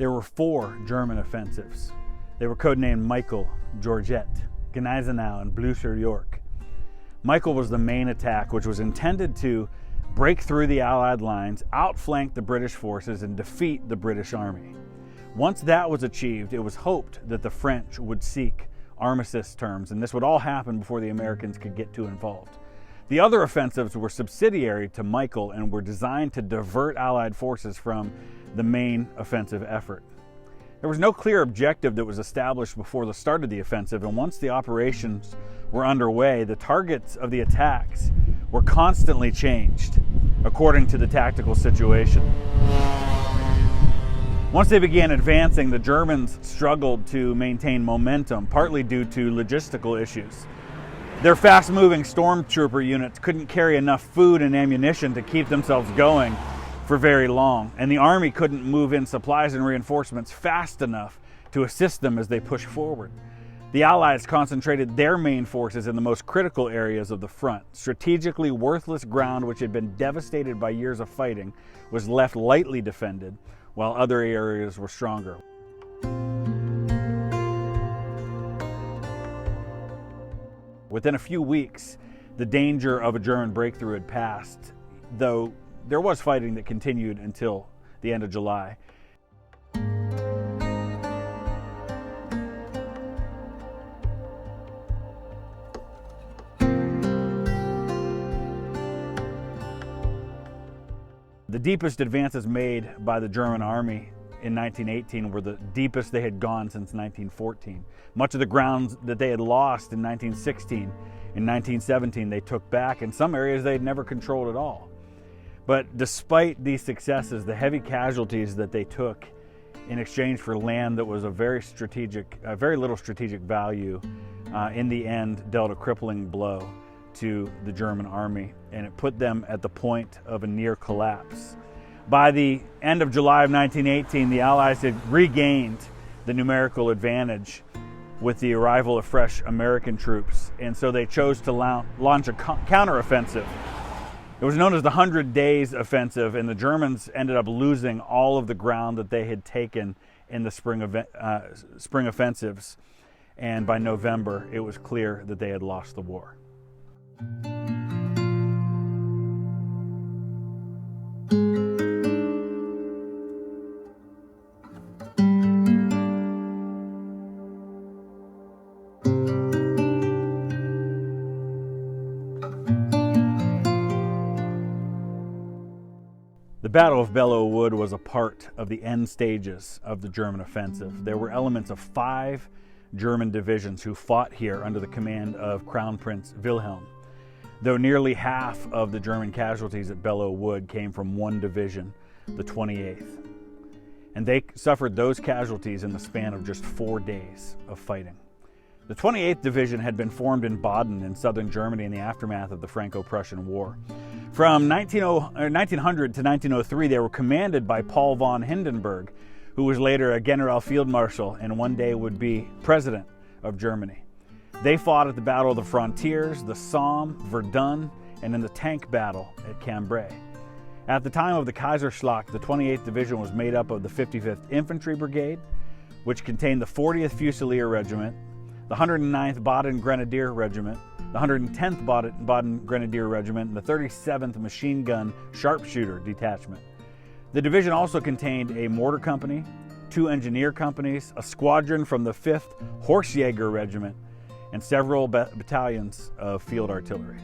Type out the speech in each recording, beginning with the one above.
There were 4 German offensives. They were codenamed Michael, Georgette, Gneisenau, and Blücher York. Michael was the main attack, which was intended to break through the Allied lines, outflank the British forces, and defeat the British Army. Once that was achieved, it was hoped that the French would seek armistice terms, and this would all happen before the Americans could get too involved. The other offensives were subsidiary to Michael and were designed to divert Allied forces from the main offensive effort. There was no clear objective that was established before the start of the offensive, and once the operations were underway, the targets of the attacks were constantly changed according to the tactical situation. Once they began advancing, the Germans struggled to maintain momentum, partly due to logistical issues. Their fast-moving stormtrooper units couldn't carry enough food and ammunition to keep themselves going for very long, and the army couldn't move in supplies and reinforcements fast enough to assist them as they pushed forward. The Allies concentrated their main forces in the most critical areas of the front. Strategically worthless ground which had been devastated by years of fighting was left lightly defended, while other areas were stronger. Within a few weeks, the danger of a German breakthrough had passed, though there was fighting that continued until the end of July. The deepest advances made by the German army in 1918 were the deepest they had gone since 1914. Much of the ground that they had lost in 1916 and 1917 they took back, and some areas they had never controlled at all. But despite these successes, the heavy casualties that they took in exchange for land that was a very little strategic value, in the end dealt a crippling blow to the German army, and it put them at the point of a near collapse. By the end of July of 1918, the Allies had regained the numerical advantage with the arrival of fresh American troops, and so they chose to launch a counteroffensive. It was known as the 100 Days Offensive, and the Germans ended up losing all of the ground that they had taken in the spring offensives, and by November it was clear that they had lost the war. The Battle of Belleau Wood was a part of the end stages of the German offensive. There were elements of 5 German divisions who fought here under the command of Crown Prince Wilhelm, though nearly half of the German casualties at Belleau Wood came from one division, the 28th. And they suffered those casualties in the span of just 4 days of fighting. The 28th Division had been formed in Baden in southern Germany in the aftermath of the Franco-Prussian War. From 1900 to 1903, they were commanded by Paul von Hindenburg, who was later a Generalfeldmarschall and one day would be president of Germany. They fought at the Battle of the Frontiers, the Somme, Verdun, and in the tank battle at Cambrai. At the time of the Kaiserschlacht, the 28th Division was made up of the 55th Infantry Brigade, which contained the 40th Fusilier Regiment, the 109th Baden Grenadier Regiment, the 110th Baden Grenadier Regiment, and the 37th Machine Gun Sharpshooter Detachment. The division also contained a mortar company, 2 engineer companies, a squadron from the 5th Horse-Jäger Regiment, and several battalions of field artillery.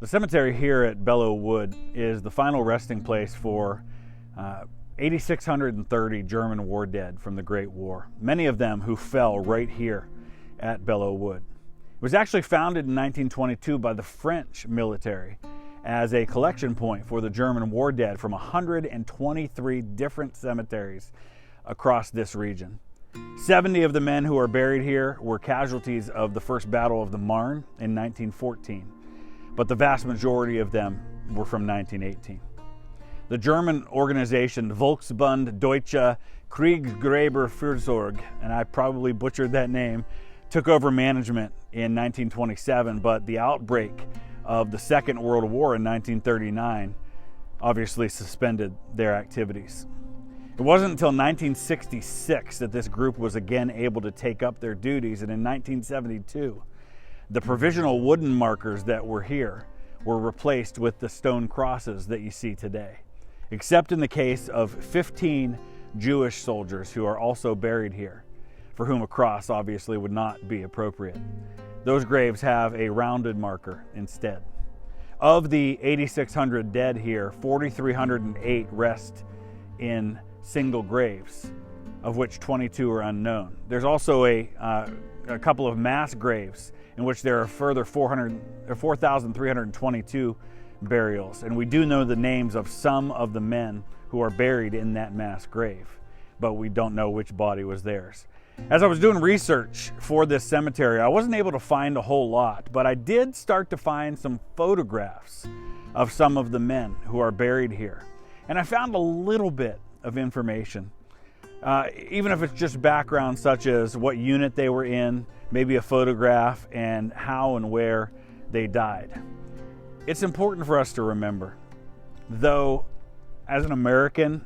The cemetery here at Belleau Wood is the final resting place for 8,630 German war dead from the Great War, many of them who fell right here at Belleau Wood. It was actually founded in 1922 by the French military as a collection point for the German war dead from 123 different cemeteries across this region. 70 of the men who are buried here were casualties of the First Battle of the Marne in 1914, but the vast majority of them were from 1918. The German organization Volksbund Deutsche Kriegsgräberfürsorge, and I probably butchered that name, took over management in 1927, but the outbreak of the Second World War in 1939 obviously suspended their activities. It wasn't until 1966 that this group was again able to take up their duties, and in 1972, the provisional wooden markers that were here were replaced with the stone crosses that you see today, except in the case of 15 Jewish soldiers who are also buried here, for whom a cross obviously would not be appropriate. Those graves have a rounded marker instead. Of the 8,600 dead here, 4,308 rest in single graves, of which 22 are unknown. There's also a couple of mass graves in which there are further 4,322 burials, and we do know the names of some of the men who are buried in that mass grave, but we don't know which body was theirs. As I was doing research for this cemetery, I wasn't able to find a whole lot, but I did start to find some photographs of some of the men who are buried here. And I found a little bit of information, even if it's just background such as what unit they were in, maybe a photograph, and how and where they died. It's important for us to remember, though, as an American,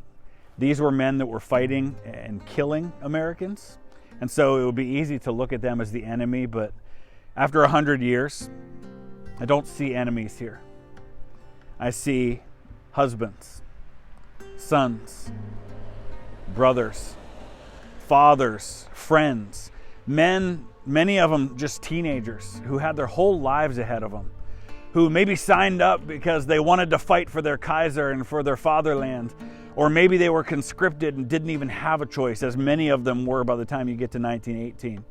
these were men that were fighting and killing Americans. And so it would be easy to look at them as the enemy, but after 100 years, I don't see enemies here. I see husbands, sons, brothers, fathers, friends, men, many of them just teenagers who had their whole lives ahead of them, who maybe signed up because they wanted to fight for their Kaiser and for their fatherland, or maybe they were conscripted and didn't even have a choice, as many of them were by the time you get to 1918.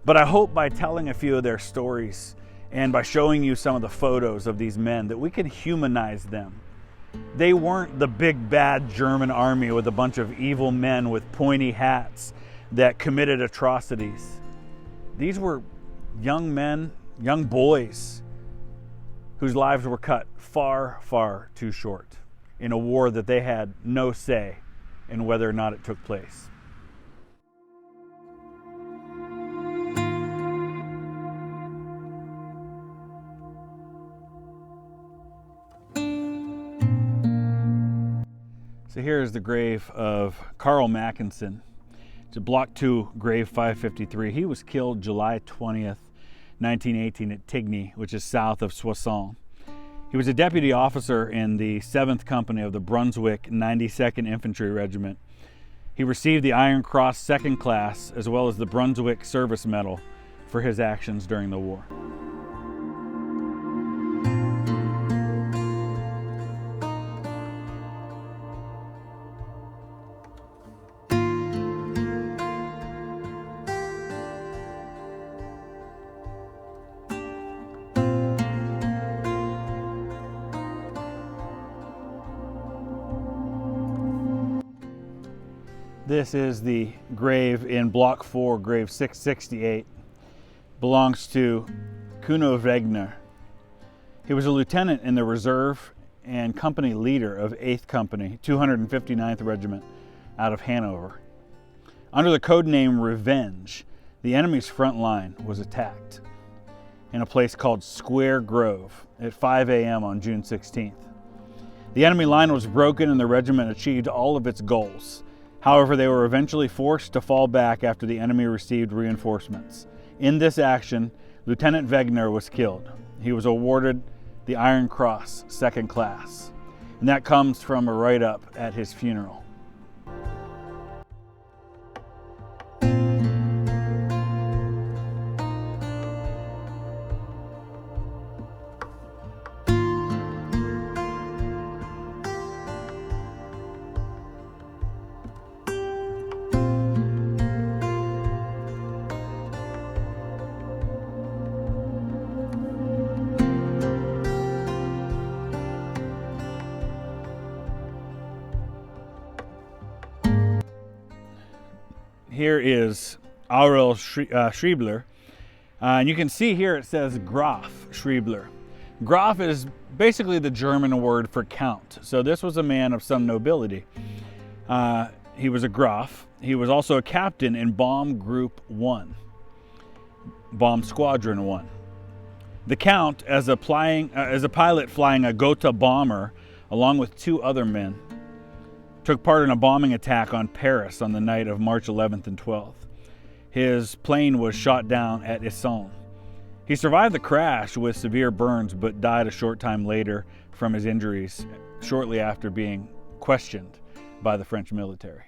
But I hope by telling a few of their stories and by showing you some of the photos of these men that we can humanize them. They weren't the big bad German army with a bunch of evil men with pointy hats that committed atrocities. These were young men, young boys, whose lives were cut far, far too short in a war that they had no say in whether or not it took place. So here is the grave of Carl Mackinson. It's a Block 2, grave 553. He was killed July 20th, 1918 at Tigny, which is south of Soissons. He was a deputy officer in the 7th Company of the Brunswick 92nd Infantry Regiment. He received the Iron Cross 2nd Class as well as the Brunswick Service Medal for his actions during the war. This is the grave in Block 4, grave 668. Belongs to Kuno Wegner. He was a lieutenant in the reserve and company leader of 8th Company, 259th Regiment, out of Hanover. Under the code name Revenge, the enemy's front line was attacked in a place called Square Grove at 5 a.m. on June 16th. The enemy line was broken and the regiment achieved all of its goals. However, they were eventually forced to fall back after the enemy received reinforcements. In this action, Lieutenant Wegner was killed. He was awarded the Iron Cross 2nd Class, and that comes from a write-up at his funeral. Here is Aurel Schriebler. And you can see here it says Graf Schriebler. Graf is basically the German word for count. So this was a man of some nobility. He was a Graf. He was also a captain in Bomb Group 1, Bomb Squadron 1. The Count, as a pilot flying a Gotha bomber along with 2 other men, took part in a bombing attack on Paris on the night of March 11th and 12th. His plane was shot down at Isson. He survived the crash with severe burns, but died a short time later from his injuries, shortly after being questioned by the French military.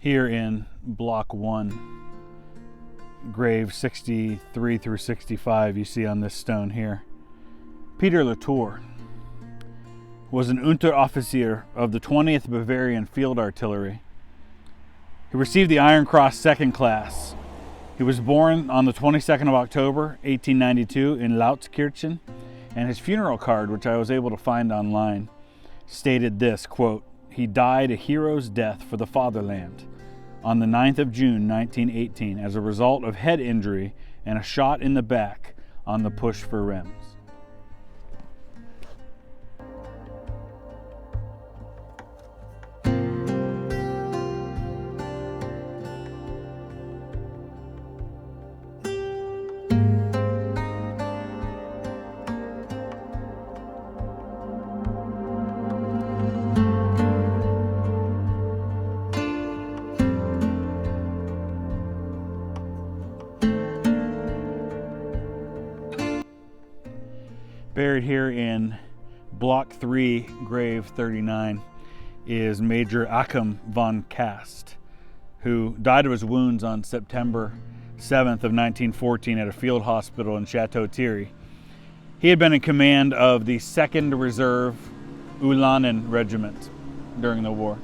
Here in Block 1, grave 63 through 65, you see on this stone here, Peter Latour was an Unteroffizier of the 20th Bavarian Field Artillery. He received the Iron Cross Second Class. He was born on the 22nd of October, 1892 in Lautzkirchen, and his funeral card, which I was able to find online, stated this, quote, "He died a hero's death for the fatherland on the 9th of June, 1918, as a result of head injury and a shot in the back on the push for Reims." Buried here in Block 3, grave 39, is Major Achim von Kast, who died of his wounds on September 7th of 1914 at a field hospital in Chateau Thierry. He had been in command of the 2nd Reserve Ulanen Regiment during the war.